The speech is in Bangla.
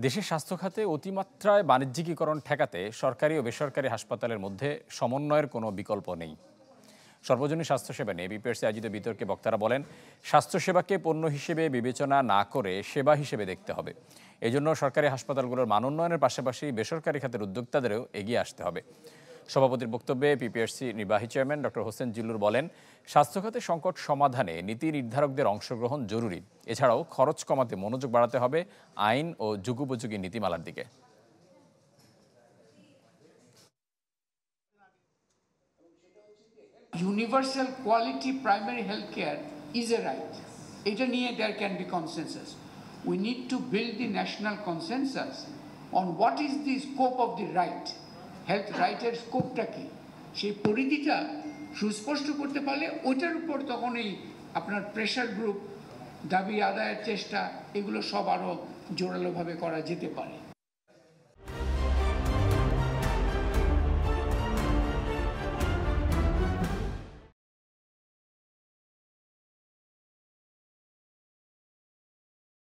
দেশের স্বাস্থ্য খাতে অতিমাত্রায় বাণিজ্যিকীকরণ ঠেকাতে সরকারি ও বেসরকারি হাসপাতালের মধ্যে সমন্বয়ের কোনো বিকল্প নেই। সর্বজনীন স্বাস্থ্যসেবা নিয়ে বিপিআরসি আয়োজিত বিতর্কে বক্তারা বলেন, স্বাস্থ্যসেবাকে পণ্য হিসেবে বিবেচনা না করে সেবা হিসেবে দেখতে হবে। এজন্য সরকারি হাসপাতালগুলোর মান উন্নয়নের পাশাপাশি বেসরকারি খাতের উদ্যোক্তাদেরও এগিয়ে আসতে হবে। সভাপতির বক্তব্যে পিপিআরসি নির্বাহী চেয়ারম্যান ডক্টর হোসেন জিল্লুর বলেন, স্বাস্থ্য খাতে সংকট সমাধানে নীতি নির্ধারকদের অংশগ্রহণ জরুরি। এছাড়াও খরচ কমাতে মনোযোগ বাড়াতে হবে আইন ও যুগোপযোগী নীতিমালার দিকে। Universal quality primary health care is a right. Eta niye there can be consensus. We need to build the national consensus on what is the scope of the right. Health right এর স্কোপটা কি, সেই পরিধিটা সুস্পষ্ট করতে পারলে ওইটার উপর তখনই আপনার প্রেশার গ্রুপ, দাবি আদায়ের চেষ্টা, এগুলো সব আরও জোরালোভাবে করা যেতে পারে।